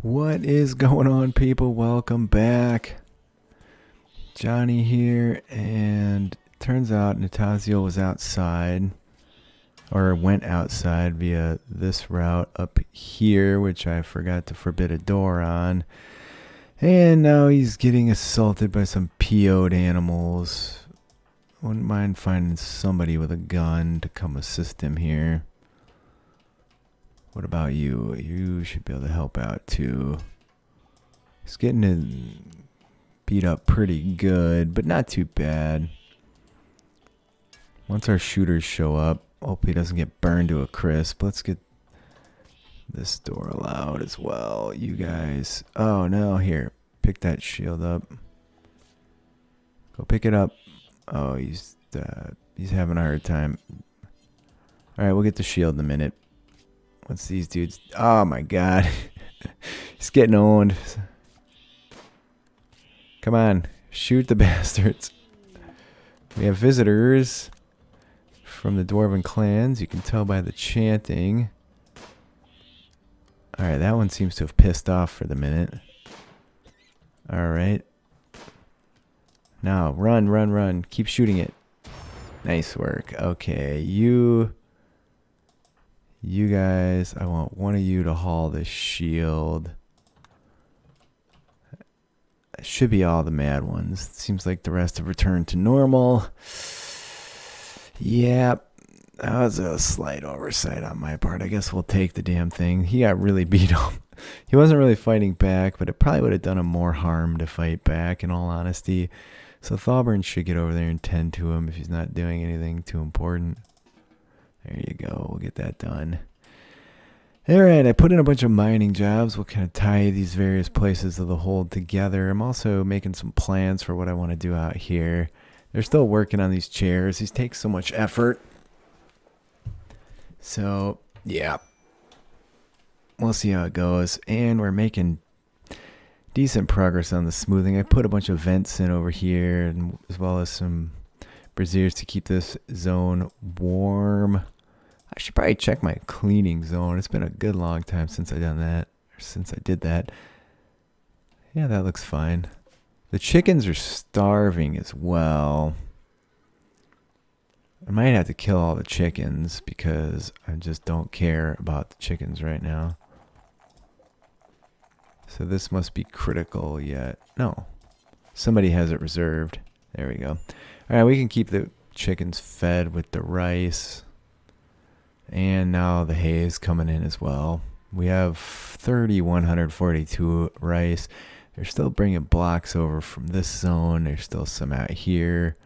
What is going on, people? Welcome back. Johnny here, and it turns out Natasio was outside, or went outside via this route up here, which I forgot to forbid a door on. And now he's getting assaulted by some PO'd animals. Wouldn't mind finding somebody with a gun to come assist him here. What about you? You should be able to help out too. He's getting beat up pretty good, but not too bad. Once our shooters show up, hopefully he doesn't get burned to a crisp. Let's get this door allowed as well. You guys. Oh no, here. Pick that shield up. Go pick it up. Oh, he's having a hard time. Alright, we'll get the shield in a minute. What's these dudes? Oh my god. He's getting owned. Come on. Shoot the bastards. We have visitors from the dwarven clans. You can tell by the chanting. Alright, that one seems to have pissed off for the minute. Alright. Now, run, run, run. Keep shooting it. Nice work. Okay, you guys, I want one of you to haul this shield. It should be all the mad ones. Seems like the rest have returned to normal. Yep. That was a slight oversight on my part. I guess we'll take the damn thing. He got really beat up. He wasn't really fighting back, but it probably would have done him more harm to fight back, in all honesty. So Thauburn should get over there and tend to him if he's not doing anything too important. There you go. We'll get that done. Alright, I put in a bunch of mining jobs. We'll kind of tie these various places of the hold together. I'm also making some plans for what I want to do out here. They're still working on these chairs. These take so much effort. So, yeah. We'll see how it goes. And we're making decent progress on the smoothing. I put a bunch of vents in over here, and as well as some braziers to keep this zone warm. I should probably check my cleaning zone. It's been a good long time since I done that, or since I did that. Yeah, that looks fine. The chickens are starving as well. I might have to kill all the chickens because I just don't care about the chickens right now. So this must be critical yet. No. Somebody has it reserved. There we go. Alright, we can keep the chickens fed with the rice. And now the hay is coming in as well. We have 3,142 rice. They're still bringing blocks over from this zone. There's still some out here.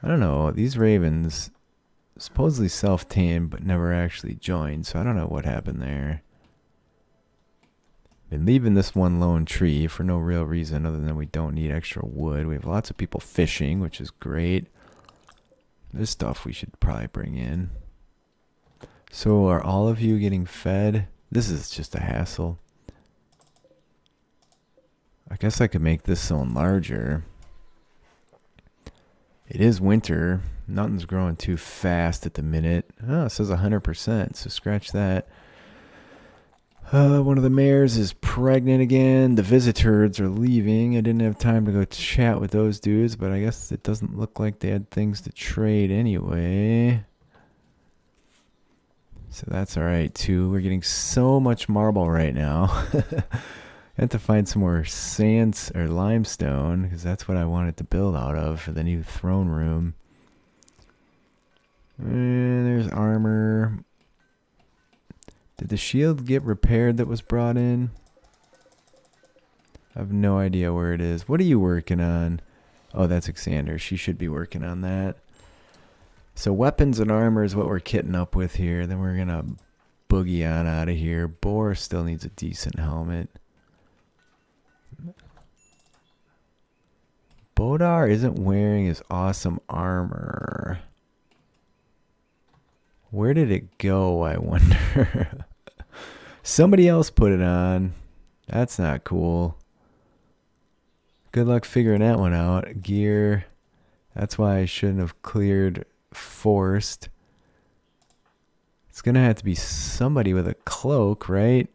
I don't know. These ravens supposedly self-tamed but never actually joined. So I don't know what happened there. Been leaving this one lone tree for no real reason other than we don't need extra wood. We have lots of people fishing, which is great. This stuff we should probably bring in. So are all of you getting fed? This is just a hassle. I guess I could make this zone larger. It is winter. Nothing's growing too fast at the minute. Oh, it says 100%, so scratch that. One of the mares is pregnant again. The visitors are leaving. I didn't have time to go chat with those dudes, but I guess it doesn't look like they had things to trade anyway. So that's alright too. We're getting so much marble right now. I have to find some more sands or limestone because that's what I wanted to build out of for the new throne room. And there's armor. Did the shield get repaired that was brought in? I have no idea where it is. What are you working on? Oh, that's Xander. She should be working on that. So weapons and armor is what we're kitting up with here. Then we're going to boogie on out of here. Boar still needs a decent helmet. Bodar isn't wearing his awesome armor. Where did it go, I wonder? Somebody else put it on. That's not cool. Good luck figuring that one out. Gear. That's why I shouldn't have cleared forced. It's going to have to be somebody with a cloak, right?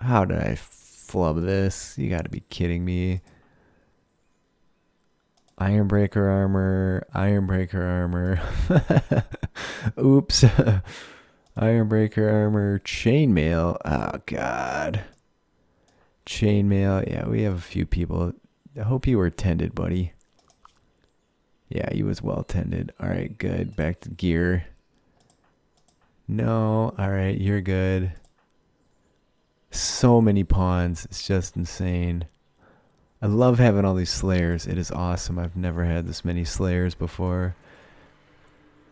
How did I flub this? You gotta be kidding me. Ironbreaker armor, Ironbreaker armor. Oops. Ironbreaker armor, chainmail. Oh, God. Chainmail. Yeah, we have a few people. I hope you were tended, buddy. Yeah, he was well tended. All right, good. Back to gear. No. All right, you're good. So many pawns. It's just insane. I love having all these slayers. It is awesome. I've never had this many slayers before.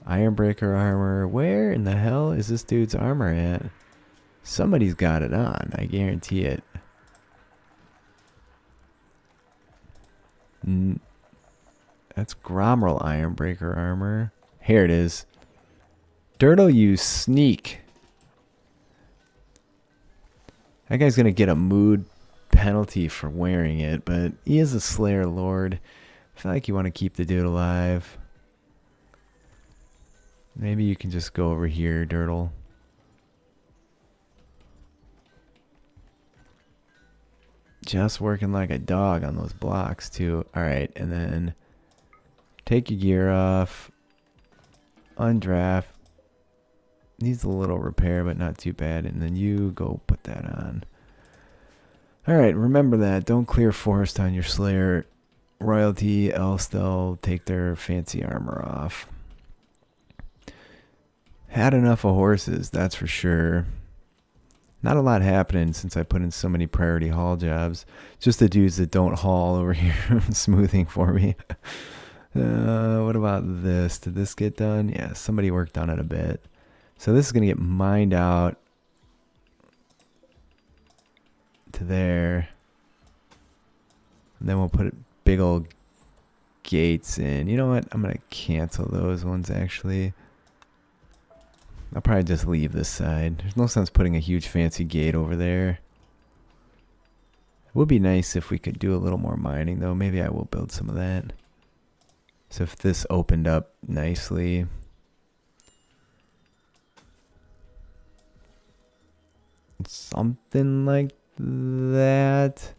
Ironbreaker armor. Where in the hell is this dude's armor at? Somebody's got it on. I guarantee it. That's Gromrel Ironbreaker armor. Here it is. Dirtle, you sneak. That guy's going to get a mood penalty for wearing it, but he is a Slayer Lord. I feel like you want to keep the dude alive. Maybe you can just go over here, Dirtle. Just working like a dog on those blocks, too. Alright, and then take your gear off. Undraft. Needs a little repair, but not too bad. And then you go put that on. Alright, remember that. Don't clear forest on your Slayer royalty, else they'll take their fancy armor off. Had enough of horses, that's for sure. Not a lot happening since I put in so many priority haul jobs. Just the dudes that don't haul over here smoothing for me. What about this? Did this get done? Yeah, somebody worked on it a bit. So this is going to get mined out to there. And then we'll put big old gates in. You know what? I'm going to cancel those ones actually. I'll probably just leave this side. There's no sense putting a huge fancy gate over there. It would be nice if we could do a little more mining though. Maybe I will build some of that. So if this opened up nicely. Something like that.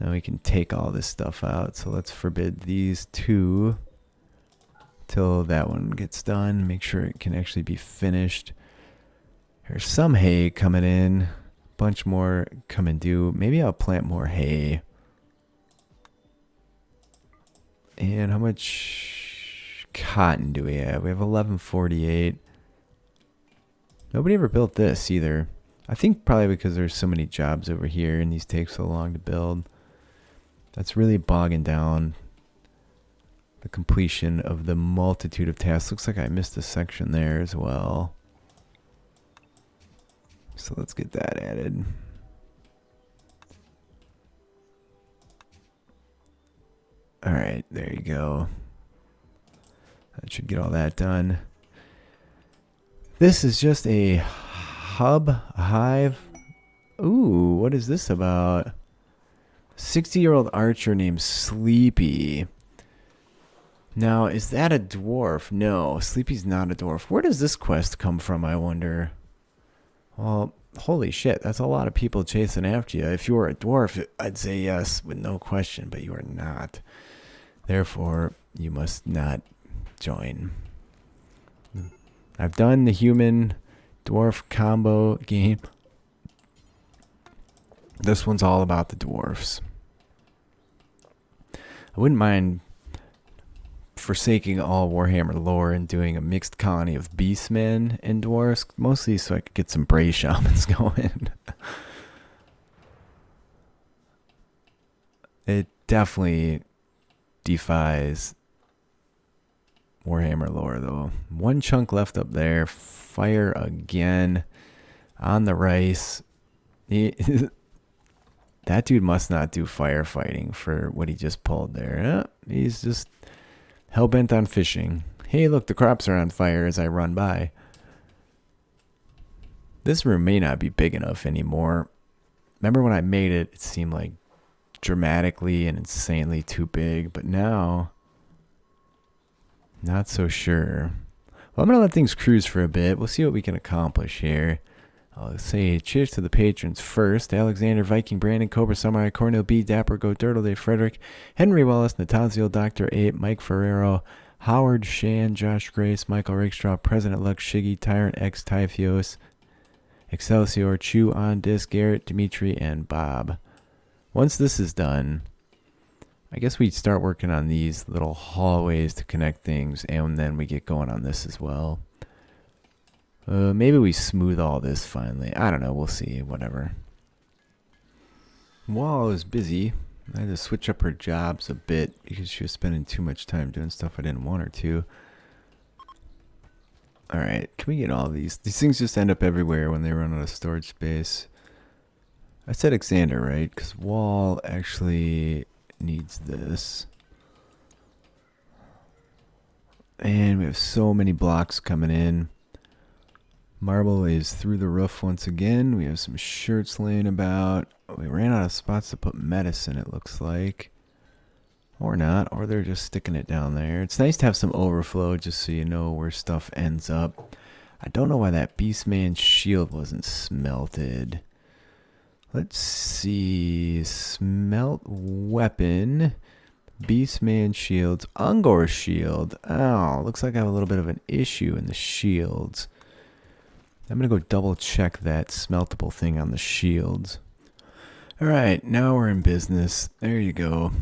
Now we can take all this stuff out. So let's forbid these two till that one gets done. Make sure it can actually be finished. There's some hay coming in. Bunch more coming due. Maybe I'll plant more hay. And how much cotton do we have? We have 1148. Nobody ever built this either. I think probably because there's so many jobs over here and these take so long to build. That's really bogging down the completion of the multitude of tasks. Looks like I missed a section there as well. So let's get that added. All right, there you go. That should get all that done. This is just a hub, a hive. Ooh, what is this about? 60-year-old archer named Sleepy. Now, is that a dwarf? No, Sleepy's not a dwarf. Where does this quest come from, I wonder? Well, holy shit, that's a lot of people chasing after you. If you were a dwarf, I'd say yes with no question, but you are not. Therefore, you must not join. I've done the human dwarf combo game. This one's all about the dwarfs. I wouldn't mind forsaking all Warhammer lore and doing a mixed colony of beastmen and dwarfs, mostly so I could get some brave shamans going. It definitely defies Warhammer lore though. One chunk left up there. Fire again on the rice. That dude must not do firefighting for what he just pulled there. He's just hell-bent on fishing. Hey, look, the crops are on fire as I run by. This room may not be big enough anymore. Remember when I made it, it seemed like dramatically and insanely too big, but now, not so sure. Well, I'm going to let things cruise for a bit. We'll see what we can accomplish here. I'll say cheers to the patrons first. Alexander, Viking, Brandon, Cobra, Samurai, Cornel, B, Dapper, Go, Dirtle, Day, Frederick, Henry Wallace, Natasio, Dr. Ape, Mike Ferrero, Howard, Shan, Josh Grace, Michael Rakestraw, President Lux, Shiggy, Tyrant X, Typhios, Excelsior, Chew, On Disc, Garrett, Dimitri, and Bob. Once this is done, I guess we start working on these little hallways to connect things, and then we get going on this as well. Maybe we smooth all this finally. I don't know. We'll see. Whatever. While I was busy, I had to switch up her jobs a bit because she was spending too much time doing stuff I didn't want her to. Alright, can we get all these? These things just end up everywhere when they run out of storage space. I said Xander, right? Because Wall actually needs this. And we have so many blocks coming in. Marble is through the roof once again. We have some shirts laying about. We ran out of spots to put medicine, it looks like. Or not, or they're just sticking it down there. It's nice to have some overflow just so you know where stuff ends up. I don't know why that Beastman shield wasn't smelted. Let's see. Smelt weapon. Beastman shields. Ungor shield. Oh, looks like I have a little bit of an issue in the shields. I'm going to go double check that smeltable thing on the shields. Alright, now we're in business. There you go.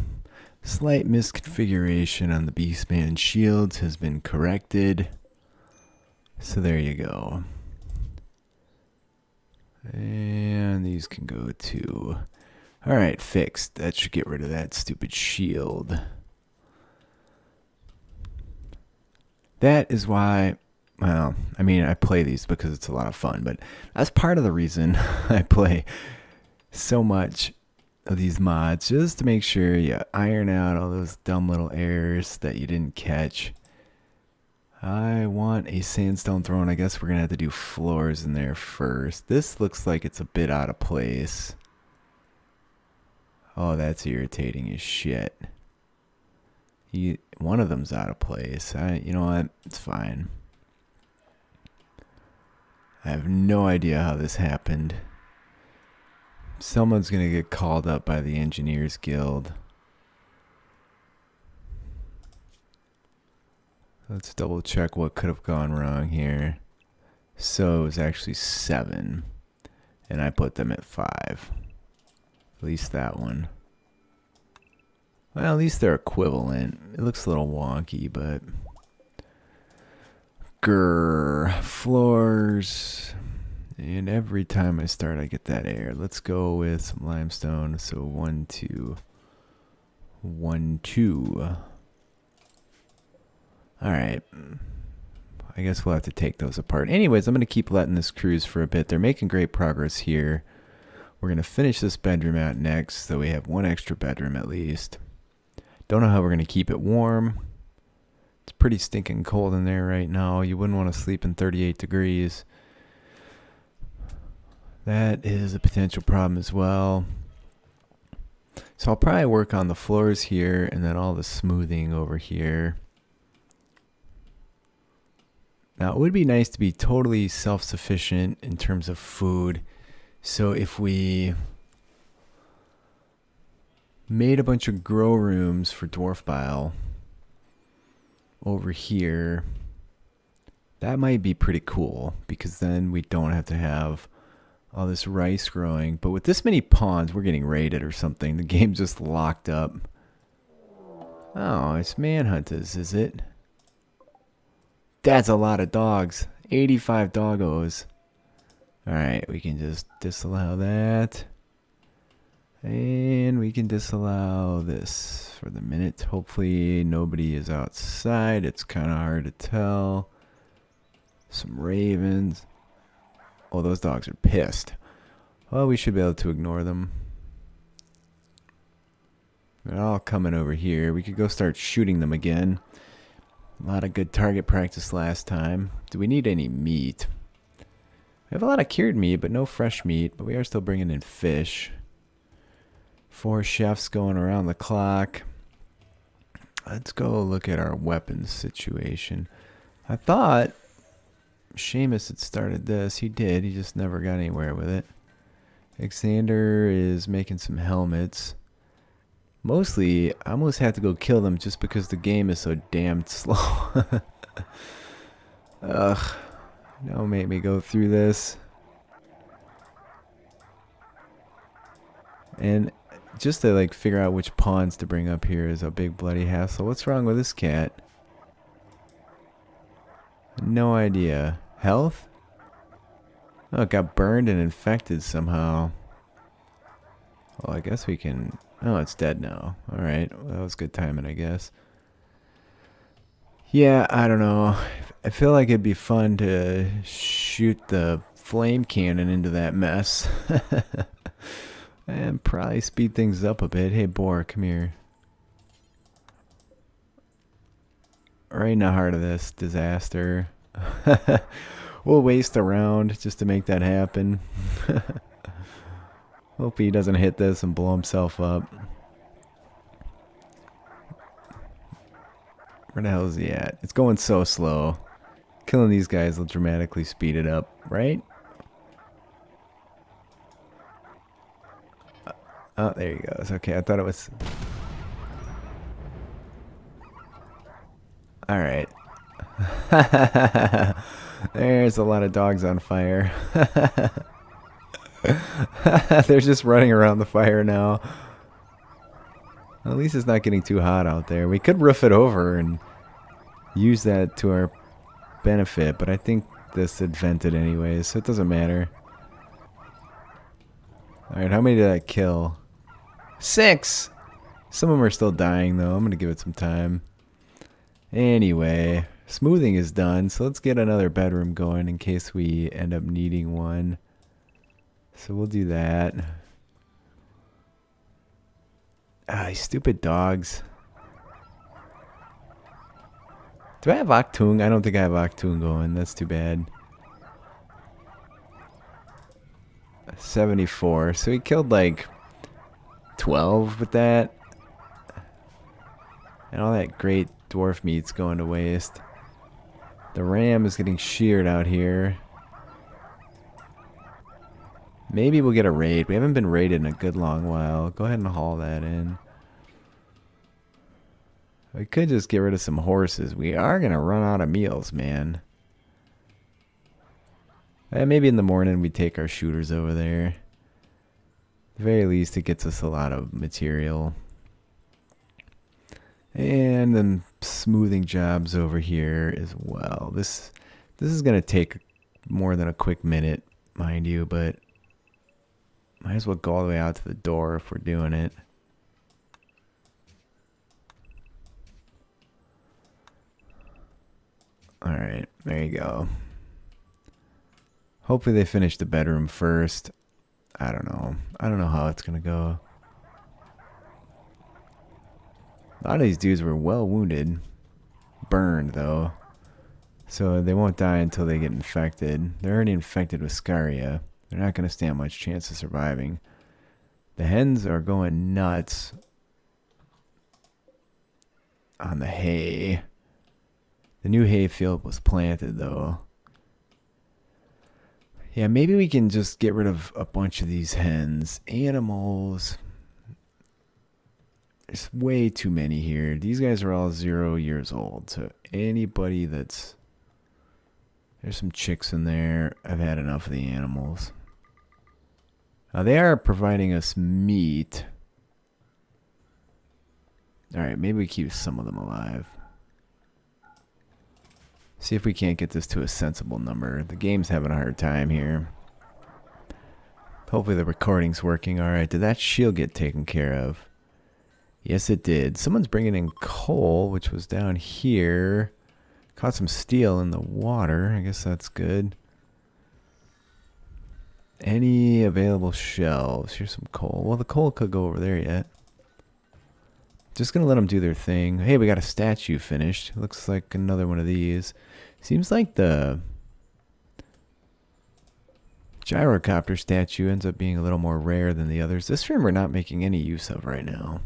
Slight misconfiguration on the Beastman shields has been corrected. So there you go. And these can go too. Alright, fixed. That should get rid of that stupid shield. That is why, well, I mean, I play these because it's a lot of fun, but that's part of the reason I play so much of these mods, just to make sure you iron out all those dumb little errors that you didn't catch. I want a sandstone throne. I guess we're gonna have to do floors in there first. This looks like it's a bit out of place. Oh, that's irritating as shit. One of them's out of place. You know what? It's fine. I have no idea how this happened. Someone's going to get called up by the Engineers Guild. Let's double check what could have gone wrong here. So it was actually 7. And I put them at 5. At least that one. Well, at least they're equivalent. It looks a little wonky, but... Grrr. Floors... And every time I start, I get that error. Let's go with some limestone. So 1, 2. 1, 2. Alright. I guess we'll have to take those apart. Anyways, I'm going to keep letting this cruise for a bit. They're making great progress here. We're going to finish this bedroom out next, so we have one extra bedroom at least. Don't know how we're going to keep it warm. It's pretty stinking cold in there right now. You wouldn't want to sleep in 38 degrees. That is a potential problem as well. So I'll probably work on the floors here and then all the smoothing over here. Now it would be nice to be totally self-sufficient in terms of food. So if we made a bunch of grow rooms for dwarf bile over here, that might be pretty cool because then we don't have to have all this rice growing. But with this many pawns, we're getting raided or something. The game just locked up. Oh, it's manhunters, is it? That's a lot of dogs. 85 doggos. Alright, we can just disallow that. And we can disallow this for the minute. Hopefully nobody is outside. It's kind of hard to tell. Some ravens. Oh, those dogs are pissed. Well, we should be able to ignore them. They're all coming over here. We could go start shooting them again. A lot of good target practice last time. Do we need any meat? We have a lot of cured meat, but no fresh meat. But we are still bringing in fish. 4 chefs going around the clock. Let's go look at our weapons situation. I thought Seamus had started this. He did. He just never got anywhere with it. Alexander is making some helmets. Mostly, I almost had to go kill them just because the game is so damn slow. Ugh. Don't make me go through this. And just to like figure out which pawns to bring up here is a big bloody hassle. What's wrong with this cat? No idea. Health? Oh, it got burned and infected somehow. Well, I guess we can... Oh, it's dead now. Alright, well, that was good timing, I guess. Yeah, I don't know. I feel like it'd be fun to shoot the flame cannon into that mess. And probably speed things up a bit. Hey, boar, come here. Right in the heart of this disaster. We'll waste a round just to make that happen. Hope he doesn't hit this and blow himself up. Where the hell is he at? It's going so slow. Killing these guys will dramatically speed it up, right? Oh, there he goes. Okay, I thought it was... Alright. There's a lot of dogs on fire. They're just running around the fire now. At least it's not getting too hot out there. We could roof it over and use that to our benefit, but I think this had vented anyways, so it doesn't matter. Alright, how many did I kill? 6! Some of them are still dying though. I'm going to give it some time. Anyway, smoothing is done, so let's get another bedroom going in case we end up needing one. So we'll do that. Ah, these stupid dogs. Do I have Octung? I don't think I have Octung going. That's too bad. 74. So he killed like 12 with that. And all that great dwarf meat's going to waste. The ram is getting sheared out here. Maybe we'll get a raid. We haven't been raided in a good long while. Go ahead and haul that in. We could just get rid of some horses. We are going to run out of meals, man. Maybe in the morning we take our shooters over there. At the very least, it gets us a lot of material. And then smoothing jobs over here as well. This is going to take more than a quick minute, mind you, but might as well go all the way out to the door if we're doing it. Alright, there you go. Hopefully they finish the bedroom first. I don't know. I don't know how it's going to go. A lot of these dudes were well wounded. Burned, though. So they won't die until they get infected. They're already infected with Scaria. They're not going to stand much chance of surviving. The hens are going nuts on the hay. The new hay field was planted, though. Yeah, maybe we can just get rid of a bunch of these hens. Animals. There's way too many here. These guys are all 0 years old. So anybody that's... There's some chicks in there. I've had enough of the animals. They are providing us meat. Alright, maybe we keep some of them alive. See if we can't get this to a sensible number. The game's having a hard time here. Hopefully the recording's working. Alright, did that shield get taken care of? Yes, it did. Someone's bringing in coal, which was down here. Caught some steel in the water. I guess that's good. Any available shelves? Here's some coal. Well, the coal could go over there yet. Just going to let them do their thing. Hey, we got a statue finished. Looks like another one of these. Seems like the gyrocopter statue ends up being a little more rare than the others. This room we're not making any use of right now.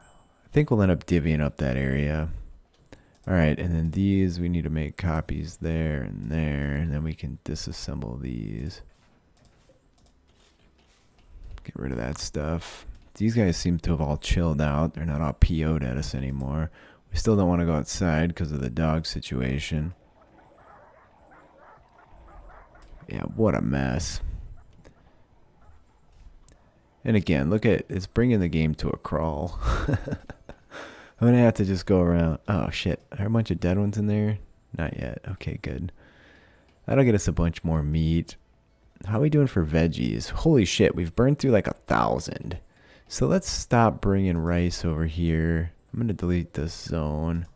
I think we'll end up divvying up that area. Alright, and then these, we need to make copies there, and then we can disassemble these. Get rid of that stuff. These guys seem to have all chilled out. They're not all PO'd at us anymore. We still don't want to go outside because of the dog situation. Yeah, what a mess. And again, look at, it's bringing the game to a crawl. I'm going to have to just go around. Oh, shit. Are there a bunch of dead ones in there? Not yet. Okay, good. That'll get us a bunch more meat. How are we doing for veggies? Holy shit, we've burned through like 1,000. So let's stop bringing rice over here. I'm going to delete this zone.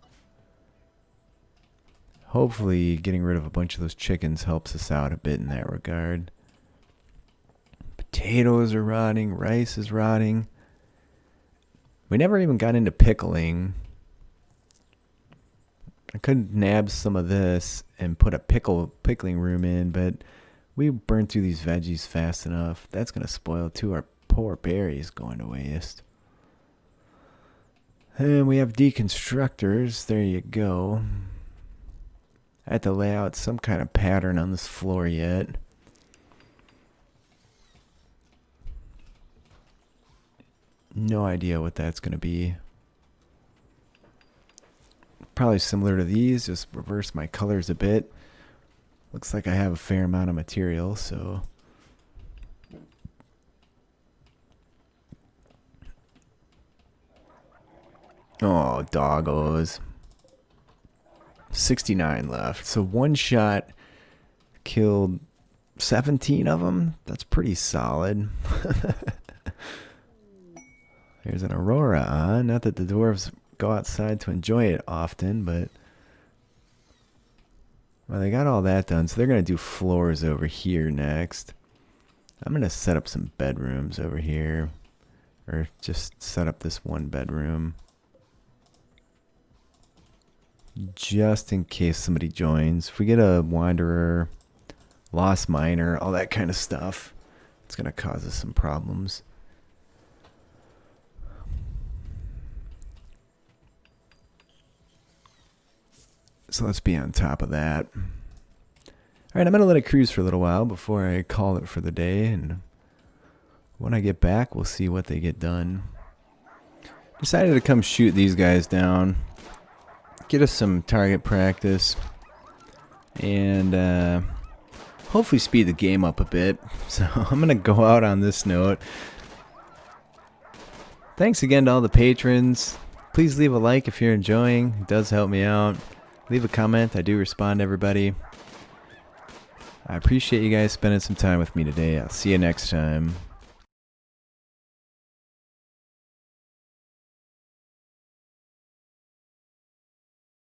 Hopefully getting rid of a bunch of those chickens helps us out a bit in that regard. Potatoes are rotting. Rice is rotting. We never even got into pickling. I could nab some of this and put a pickling room in, but we burned through these veggies fast enough. That's going to spoil too. Our poor berries going to waste. And we have deconstructors. There you go. I had to lay out some kind of pattern on this floor yet. No idea what that's going to be. Probably similar to these, just reverse my colors a bit. Looks like I have a fair amount of material, so. Oh, doggos. 69 left. So one shot killed 17 of them. That's pretty solid. There's an aurora on. Not that the dwarves go outside to enjoy it often, but well, they got all that done. So they're going to do floors over here next. I'm going to set up some bedrooms over here, or just set up this one bedroom just in case somebody joins. If we get a wanderer, lost miner, all that kind of stuff, it's going to cause us some problems. So let's be on top of that. All right, I'm going to let it cruise for a little while before I call it for the day. And when I get back, we'll see what they get done. Decided to come shoot these guys down. Get us some target practice. And hopefully speed the game up a bit. So I'm going to go out on this note. Thanks again to all the patrons. Please leave a like if you're enjoying. It does help me out. Leave a comment. I do respond to everybody. I appreciate you guys spending some time with me today. I'll see you next time.